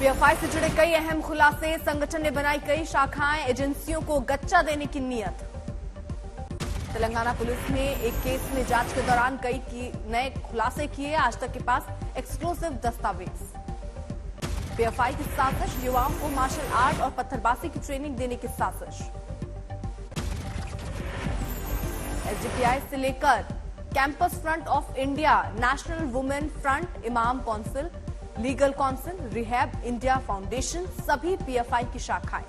PFI से जुड़े कई अहम खुलासे, संगठन ने बनाई कई शाखाएं, एजेंसियों को गच्चा देने की नीयत। तेलंगाना पुलिस ने एक केस में जांच के दौरान कई नए खुलासे किए, आज तक के पास एक्सक्लूसिव दस्तावेज। पीएफआई की साजिश, युवाओं को मार्शल आर्ट और पत्थरबाजी की ट्रेनिंग देने की साजिश। एसडीपीआई से लेकर campus front of India, national women front, Imam council, legal council, rehab India foundation, सभी पीएफआई की शाखाएं।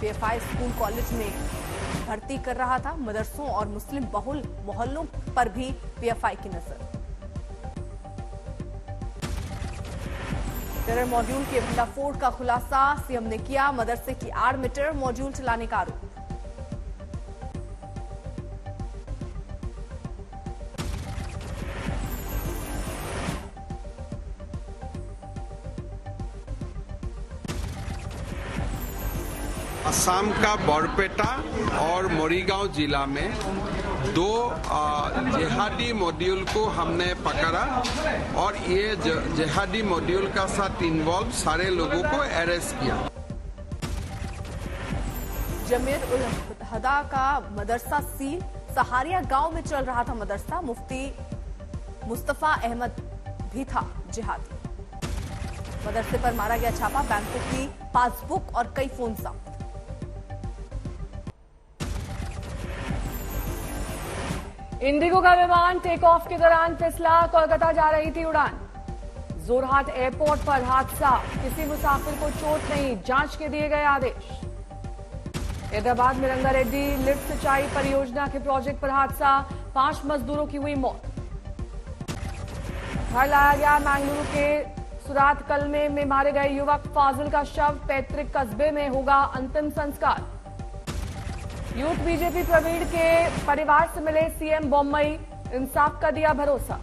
पीएफआई स्कूल कॉलेज में भर्ती कर रहा था, मदरसों और मुस्लिम बहुल मोहल्लों पर भी पीएफआई की नजर। टेरर मॉड्यूल के भंडाफोड़ का खुलासा सीएम ने किया, मदरसे की आड़ में टेरर मॉड्यूल चलाने का आरोप। असम का बरपेटा और मोरीगांव जिला में दो जिहादी मॉड्यूल को हमने पकड़ा और ये जिहादी मॉड्यूल का साथ इन्वॉल्व सारे लोगों को अरेस्ट किया। जमीर उल हदा का मदरसा सील, सहारिया गांव में चल रहा था मदरसा, मुफ्ती मुस्तफा अहमद भी था जिहादी। मदरसे पर मारा गया छापा, बैंकों की पासबुक और कई फोन जब्त। इंडिगो का विमान टेक ऑफ के दौरान फिसला, कोलकाता जा रही थी उड़ान। जोरहाट एयरपोर्ट पर हादसा, किसी मुसाफिर को चोट नहीं, जांच के दिए गए आदेश। हैदराबाद में रंगा रेड्डी लिफ्ट सिंचाई परियोजना के प्रोजेक्ट पर हादसा, 5 मजदूरों की हुई मौत। घर लाया गया मंगलुरु के सुरात कलमे में मारे गए युवक फाजिल का शव, पैतृक कस्बे में होगा अंतिम संस्कार। यूथ बीजेपी प्रवीण के परिवार से मिले सीएम बोम्मई, इंसाफ का दिया भरोसा।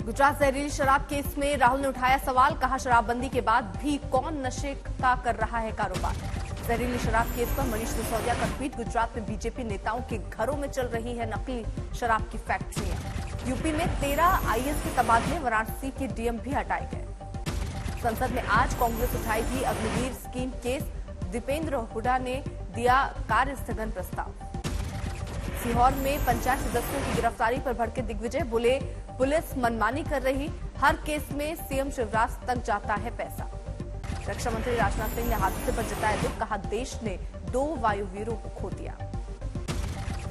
गुजरात जहरीली शराब केस में राहुल ने उठाया सवाल, कहा शराबबंदी के बाद भी कौन नशे का कर रहा है कारोबार। जहरीली शराब केस पर मनीष सिसोदिया का ट्वीट, गुजरात में बीजेपी नेताओं के घरों में चल रही है नकली शराब की फैक्ट्रियां। यूपी में 13 आईएएस के तबादले, वाराणसी के डीएम भी हटाए गए। संसद में आज कांग्रेस उठाएगी अग्निवीर स्कीम केस, दीपेंद्र हुड्डा ने दिया कार्य स्थगन प्रस्ताव। सीहोर में पंचायत सदस्यों की गिरफ्तारी पर भड़के दिग्विजय, बोले पुलिस मनमानी कर रही, हर केस में सीएम शिवराज तक जाता है पैसा। रक्षा मंत्री राजनाथ सिंह ने हादसे पर जताया दुख, कहा देश ने 2 वायुवीरों को खो दिया।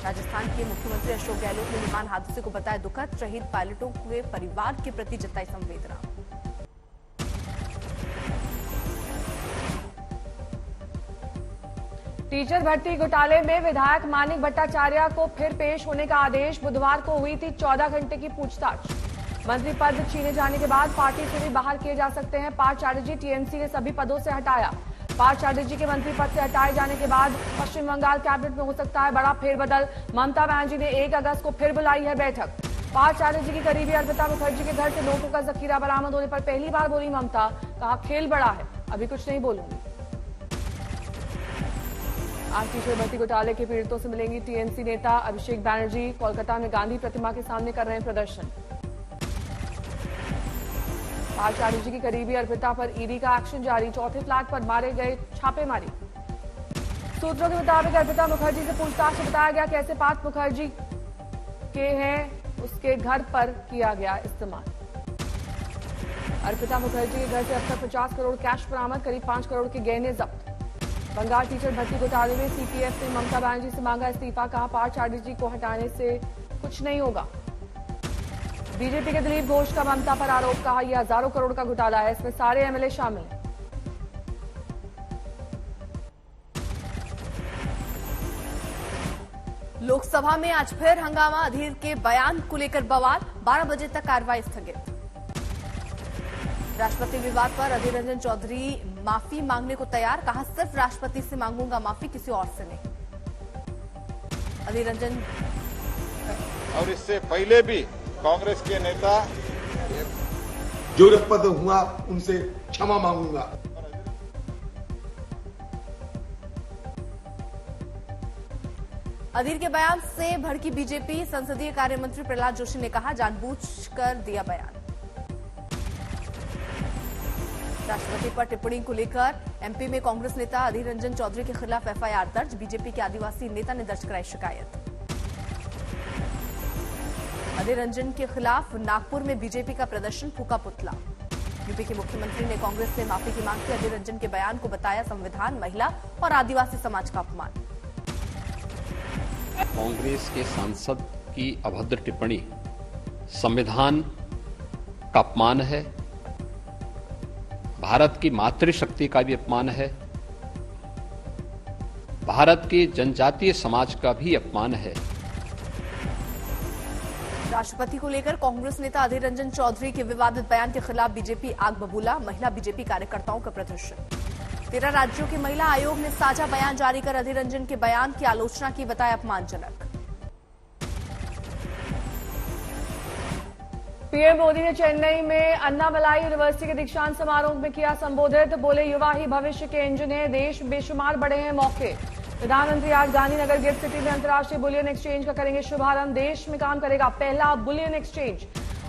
राजस्थान के मुख्यमंत्री अशोक गहलोत ने विमान हादसे को बताया दुखद, शहीद पायलटों के परिवार के प्रति जताई संवेदना। टीचर भर्ती घोटाले में विधायक मानिक भट्टाचार्य को फिर पेश होने का आदेश, बुधवार को हुई थी 14 घंटे की पूछताछ। मंत्री पद छीने जाने के बाद पार्टी से भी बाहर किए जा सकते हैं। पार्थ चैटर्जी टीएमसी ने सभी पदों से हटाया। पार्थ चैटर्जी के मंत्री पद से हटाए जाने के बाद पश्चिम बंगाल कैबिनेट में हो सकता है बड़ा फेरबदल। ममता बनर्जी ने 1 अगस्त को फिर बुलाई है बैठक। पार्थ चैटर्जी की करीबी अर्पिता मुखर्जी के घर से नोटों का जखीरा बरामद होने पर पहली बार बोली ममता, कहा खेल बड़ा है, अभी कुछ नहीं बोलूंगी। आज टीचर भर्ती घोटाले के पीड़ितों से मिलेंगी टीएमसी नेता अभिषेक बैनर्जी, कोलकाता में गांधी प्रतिमा के सामने कर रहे हैं प्रदर्शन। पार्थ चैटर्जी की करीबी अर्पिता पर ईडी का एक्शन जारी, 4थे फ्लैट पर मारे गए छापेमारी। सूत्रों के मुताबिक अर्पिता मुखर्जी से पूछताछ में बताया गया कैसे पार्थ मुखर्जी के हैं उसके घर पर किया गया इस्तेमाल। अर्पिता मुखर्जी के घर से अब तक 50 करोड़ कैश बरामद, करीब 5 करोड़ के गहने जब्त। बंगाल टीचर भर्ती घोटाले में सीपीएफ ने ममता बनर्जी से मांगा इस्तीफा, कहा पार्थ चैटर्जी को हटाने से कुछ नहीं होगा। बीजेपी के दिलीप घोष का ममता पर आरोप, कहा यह हजारों करोड़ का घोटाला है, इसमें सारे एमएलए शामिल हैं। लोकसभा में आज फिर हंगामा, अधीर के बयान को लेकर बवाल, 12 बजे तक कार्रवाई स्थगित। राष्ट्रपति विवाद पर अधीर रंजन चौधरी माफी मांगने को तैयार, कहा सिर्फ राष्ट्रपति से मांगूंगा माफी, किसी और से नहीं। अधीर रंजन और इससे पहले भी कांग्रेस के नेता जो पद हुआ उनसे क्षमा मांगूंगा। अधीर के बयान से भड़की बीजेपी। संसदीय कार्य मंत्री प्रहलाद जोशी ने कहा, जानबूझकर दिया बयान। राष्ट्रपति पर टिप्पणी को लेकर एमपी में कांग्रेस नेता अधीर रंजन चौधरी के खिलाफ एफआईआर दर्ज। बीजेपी के आदिवासी नेता ने दर्ज कराई शिकायत। अधीर रंजन के खिलाफ नागपुर में बीजेपी का प्रदर्शन, फूका पुतला। यूपी के मुख्यमंत्री ने कांग्रेस से माफी की मांग की। अधीर रंजन के बयान को बताया संविधान, महिला और आदिवासी समाज का अपमान। कांग्रेस के सांसद की अभद्र टिप्पणी संविधान का अपमान है, भारत की मातृशक्ति का भी अपमान है, भारत के जनजातीय समाज का भी अपमान है। राष्ट्रपति को लेकर कांग्रेस नेता अधीर रंजन चौधरी के विवादित बयान के खिलाफ बीजेपी आग बबूला। महिला बीजेपी कार्यकर्ताओं का प्रदर्शन। 13 राज्यों के महिला आयोग ने साझा बयान जारी कर अधीर रंजन के बयान की आलोचना की, बताया अपमानजनक। पीएम मोदी ने चेन्नई में अन्नामलाई यूनिवर्सिटी के दीक्षांत समारोह में किया संबोधित। बोले, युवा ही भविष्य के इंजन है, देश बेशुमार बढ़े हैं मौके। प्रधानमंत्री आज गांधीनगर गिफ्ट सिटी में अंतर्राष्ट्रीय बुलियन एक्सचेंज का करेंगे शुभारंभ। देश में काम करेगा पहला बुलियन एक्सचेंज।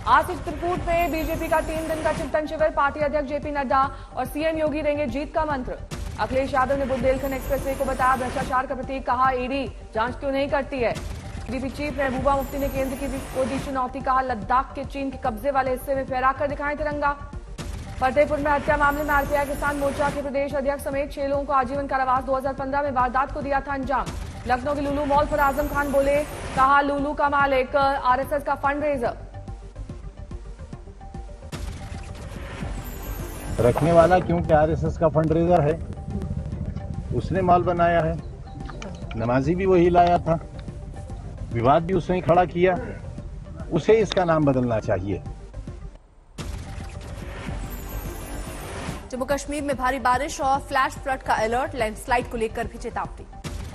आज से चित्रकूट में बीजेपी का 3 दिन का चिंतन शिविर। पार्टी अध्यक्ष जेपी नड्डा और सीएम योगी देंगे जीत का मंत्र। अखिलेश यादव ने बुंदेलखंड एक्सप्रेसवे को बताया भ्रष्टाचार का प्रतीक, कहा ईडी जांच क्यों नहीं करती है। डीपी चीफ महबूबा मुफ्ती ने केंद्र को दी चुनौती, कहा लद्दाख के चीन के कब्जे वाले हिस्से में फहराकर दिखाएं तिरंगा। फतेहपुर में हत्या मामले में आरपीआई किसान मोर्चा के प्रदेश अध्यक्ष समेत 6 लोगों को आजीवन कारावास। 2015 में वारदात को दिया था अंजाम। लखनऊ के लुलू मॉल पर आजम खान बोले, कहा लुलू का मालिक आरएसएस का फंड रेजर। रखने वाला क्योंकि आरएसएस का फंड रेजर है, उसने माल बनाया है। नमाजी भी वही लाया था, विवाद भी उसने खड़ा किया, उसे इसका नाम बदलना चाहिए। जम्मू कश्मीर में भारी बारिश और फ्लैश फ्लड का अलर्ट। लैंडस्लाइड को लेकर भी चेतावनी।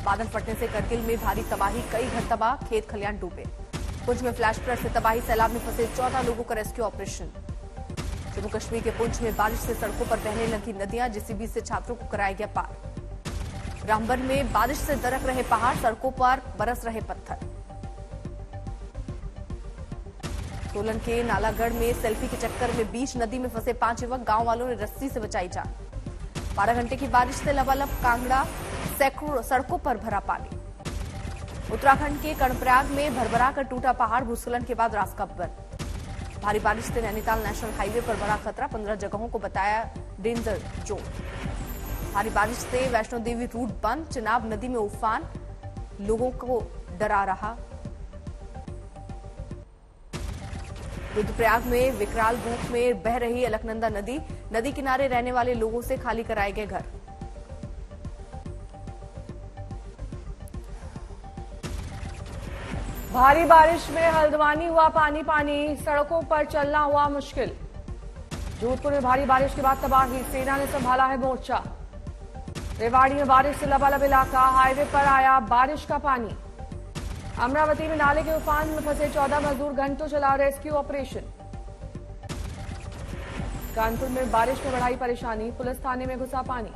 बादल फटने से करगिल में भारी तबाही, कई घर तबाह, खेत खलियान डूबे। पुंछ में फ्लैश फ्लड से तबाही, सैलाब में फंसे 14 लोगों का रेस्क्यू ऑपरेशन। जम्मू कश्मीर के पुंछ में बारिश से सड़कों पर बहने लगी नदियां, जेसीबी से छात्रों को कराया गया पार। रामबन में बारिश से दरक रहे पहाड़, सड़कों पर बरस रहे पत्थर। सोलन के नालागढ़ में सेल्फी के चक्कर में बीच नदी में फंसे 5 युवक, गांव वालों ने रस्सी से बचाई जान। 12 घंटे की बारिश से लबालब कांगड़ा, सैकड़ों सड़कों पर भरा पानी। उत्तराखंड के कर्णप्रयाग में भरभरा कर टूटा पहाड़, भूस्खलन के बाद रास्ता बंद। भारी बारिश से नैनीताल नेशनल हाईवे पर बड़ा खतरा, 15 जगहों को बताया डेंजर जोन। भारी बारिश से वैष्णो देवी रूट बंद, चिनाब नदी में उफान, लोगों को डरा रहा। रुद्रप्रयाग में विकराल रूप में बह रही अलकनंदा नदी, नदी किनारे रहने वाले लोगों से खाली कराए गए घर। भारी बारिश में हल्द्वानी हुआ पानी पानी, सड़कों पर चलना हुआ मुश्किल। जोधपुर में भारी बारिश के बाद तबाही, सेना ने संभाला है मोर्चा। रेवाड़ी में बारिश से लबालब इलाका, हाईवे पर आया बारिश का पानी। अमरावती में नाले के उफान में फंसे 14 मजदूर, घंटों चला रेस्क्यू ऑपरेशन। कानपुर में बारिश में बढ़ाई परेशानी, पुलिस थाने में घुसा पानी।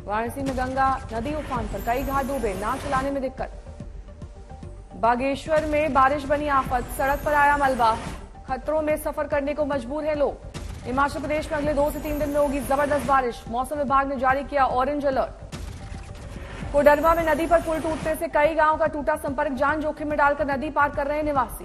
वाराणसी में गंगा नदी उफान पर, कई घाट डूबे, नाव चलाने में दिक्कत। बागेश्वर में बारिश बनी आफत, सड़क पर आया मलबा, खतरों में सफर करने को मजबूर है लोग। हिमाचल प्रदेश में अगले 2 से 3 दिन में होगी जबरदस्त बारिश, मौसम विभाग ने जारी किया ऑरेंज अलर्ट। कोडरमा में नदी पर पुल टूटने से कई गांव का टूटा संपर्क, जान जोखिम में डालकर नदी पार कर रहे हैं निवासी।